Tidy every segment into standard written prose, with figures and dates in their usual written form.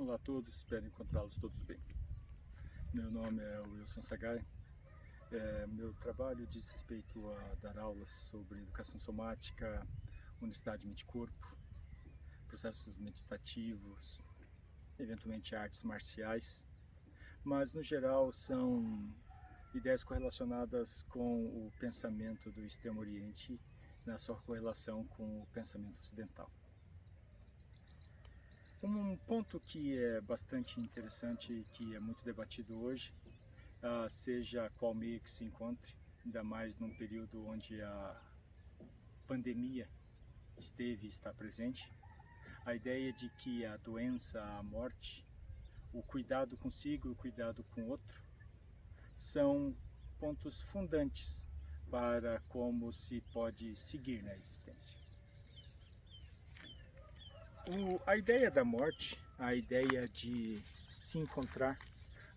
Olá a todos, espero encontrá-los todos bem. Meu nome é Wilson Sagai. Meu trabalho diz respeito a dar aulas sobre educação somática, unicidade mente-corpo, processos meditativos, eventualmente artes marciais, mas no geral são ideias correlacionadas com o pensamento do Extremo Oriente na sua correlação com o pensamento ocidental. Um ponto que é bastante interessante e que é muito debatido hoje, seja qual meio que se encontre, ainda mais num período onde a pandemia esteve e está presente, a ideia de que a doença, a morte, o cuidado consigo e o cuidado com o outro são pontos fundantes para como se pode seguir na existência. A ideia da morte, a ideia de se encontrar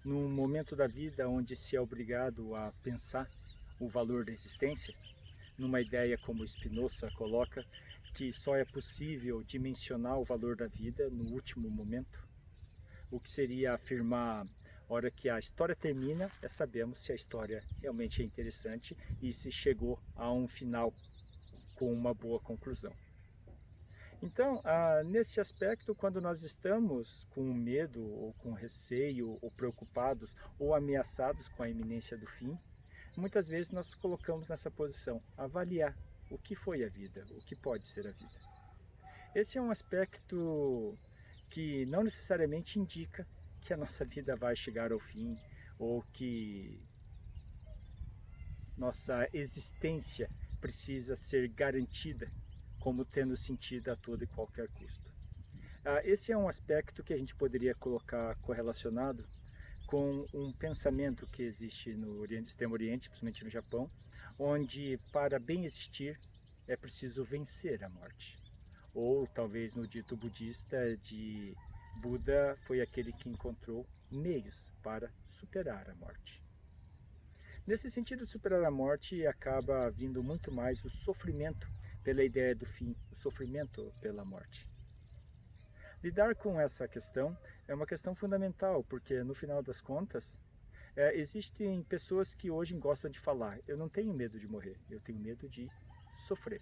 num momento da vida onde se é obrigado a pensar o valor da existência, numa ideia como Spinoza coloca, que só é possível dimensionar o valor da vida no último momento, o que seria afirmar, a hora que a história termina, sabemos se a história realmente é interessante e se chegou a um final com uma boa conclusão. Então, nesse aspecto, quando nós estamos com medo, ou com receio, ou preocupados, ou ameaçados com a iminência do fim, muitas vezes nós nos colocamos nessa posição, avaliar o que foi a vida, o que pode ser a vida. Esse é um aspecto que não necessariamente indica que a nossa vida vai chegar ao fim, ou que nossa existência precisa ser garantida como tendo sentido a todo e qualquer custo. Esse é um aspecto que a gente poderia colocar correlacionado com um pensamento que existe no Extremo Oriente, principalmente no Japão, onde para bem existir é preciso vencer a morte. Ou talvez no dito budista de Buda foi aquele que encontrou meios para superar a morte. Nesse sentido, superar a morte acaba vindo muito mais o sofrimento pela ideia do fim, o sofrimento pela morte. Lidar com essa questão é uma questão fundamental, porque no final das contas, existem pessoas que hoje gostam de falar, eu não tenho medo de morrer, eu tenho medo de sofrer.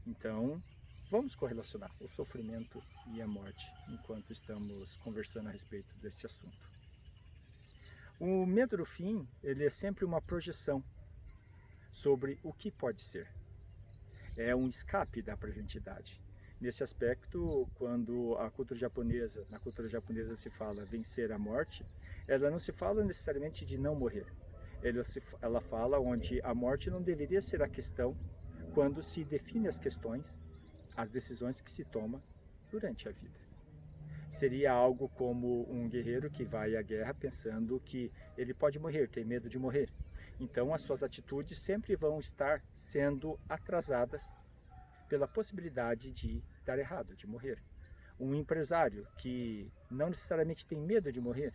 Então, vamos correlacionar o sofrimento e a morte, enquanto estamos conversando a respeito desse assunto. O medo do fim, ele é sempre uma projeção sobre o que pode ser. É um escape da presentidade. Nesse aspecto, quando na cultura japonesa se fala vencer a morte, ela não se fala necessariamente de não morrer. Ela fala onde a morte não deveria ser a questão quando se define as questões, as decisões que se toma durante a vida. Seria algo como um guerreiro que vai à guerra pensando que ele pode morrer, tem medo de morrer. Então as suas atitudes sempre vão estar sendo atrasadas pela possibilidade de dar errado, de morrer. Um empresário que não necessariamente tem medo de morrer,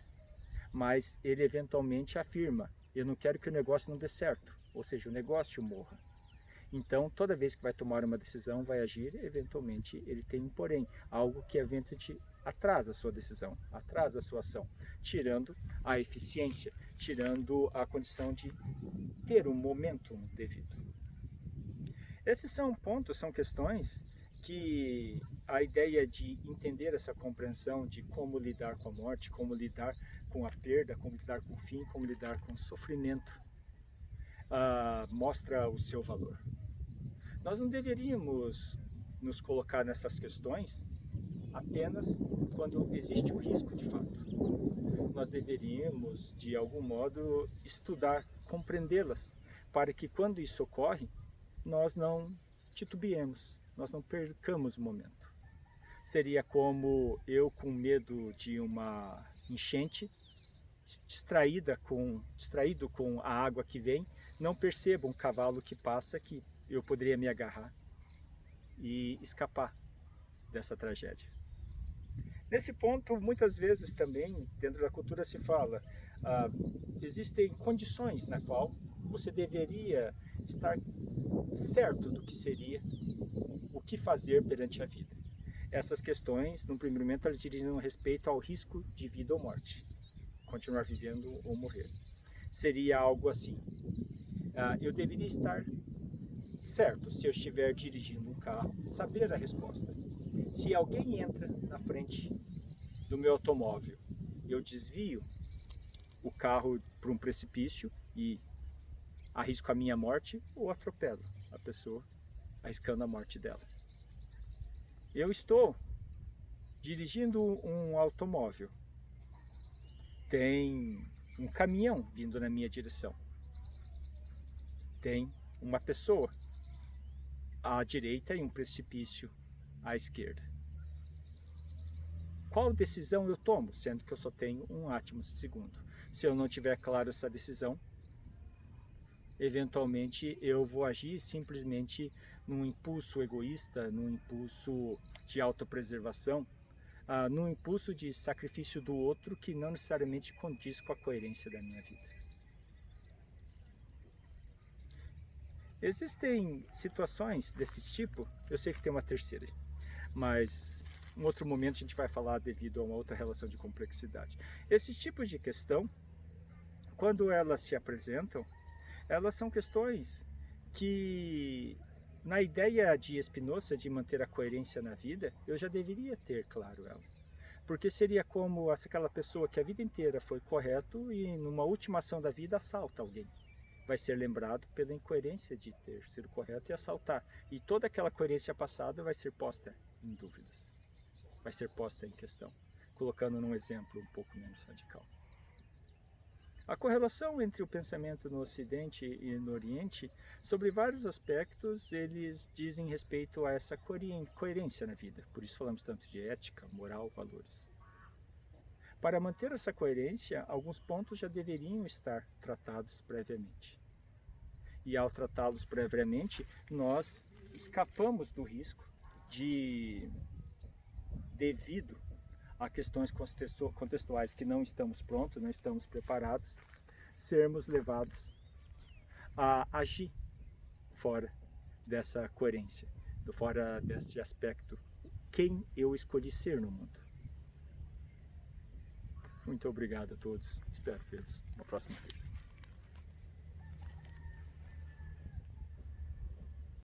mas ele eventualmente afirma, eu não quero que o negócio não dê certo, ou seja, o negócio morra. Então, toda vez que vai tomar uma decisão, vai agir, eventualmente ele tem um porém, algo que eventualmente atrasa a sua decisão, atrasa a sua ação, tirando a eficiência, tirando a condição de ter um momentum devido. Esses são pontos, são questões que a ideia de entender essa compreensão de como lidar com a morte, como lidar com a perda, como lidar com o fim, como lidar com o sofrimento, mostra o seu valor. Nós não deveríamos nos colocar nessas questões apenas quando existe o risco de fato. Nós deveríamos, de algum modo, estudar, compreendê-las, para que quando isso ocorre, nós não titubeemos, nós não percamos o momento. Seria como eu com medo de uma enchente, distraído com a água que vem, não percebo um cavalo que passa que eu poderia me agarrar e escapar dessa tragédia. Nesse ponto, muitas vezes também, dentro da cultura se fala, existem condições na qual você deveria estar certo do que seria, o que fazer perante a vida. essas questões, no primeiro momento, elas dirigiam respeito ao risco de vida ou morte, continuar vivendo ou morrer. Seria algo assim: eu deveria estar certo se eu estiver dirigindo um carro, saber a resposta. Se alguém entra na frente do meu automóvel, eu desvio o carro para um precipício e arrisco a minha morte, ou atropelo a pessoa, arriscando a morte dela. Eu estou dirigindo um automóvel, tem um caminhão vindo na minha direção, tem uma pessoa à direita e um precipício à esquerda. Qual decisão eu tomo, sendo que eu só tenho um átimo de segundo? Se eu não tiver claro essa decisão, eventualmente eu vou agir simplesmente num impulso egoísta, num impulso de autopreservação, num impulso de sacrifício do outro que não necessariamente condiz com a coerência da minha vida. Existem situações desse tipo, eu sei que tem uma terceira, mas em outro momento a gente vai falar devido a uma outra relação de complexidade. Esses tipos de questão, quando elas se apresentam, elas são questões que, na ideia de Spinoza de manter a coerência na vida, eu já deveria ter claro ela. Porque seria como aquela pessoa que a vida inteira foi correto e numa última ação da vida assalta alguém. Vai ser lembrado pela incoerência de ter sido correto e assaltar. E toda aquela coerência passada vai ser posta em dúvidas. Vai ser posta em questão. Colocando num exemplo um pouco menos radical. A correlação entre o pensamento no Ocidente e no Oriente, sobre vários aspectos, eles dizem respeito a essa coerência na vida. Por isso falamos tanto de ética, moral, valores. Para manter essa coerência, alguns pontos já deveriam estar tratados previamente. E ao tratá-los previamente, nós escapamos do risco de, devido a questões contextuais que não estamos prontos, não estamos preparados, sermos levados a agir fora dessa coerência, fora desse aspecto, quem eu escolhi ser no mundo. Muito obrigado a todos, espero vê-los uma próxima vez.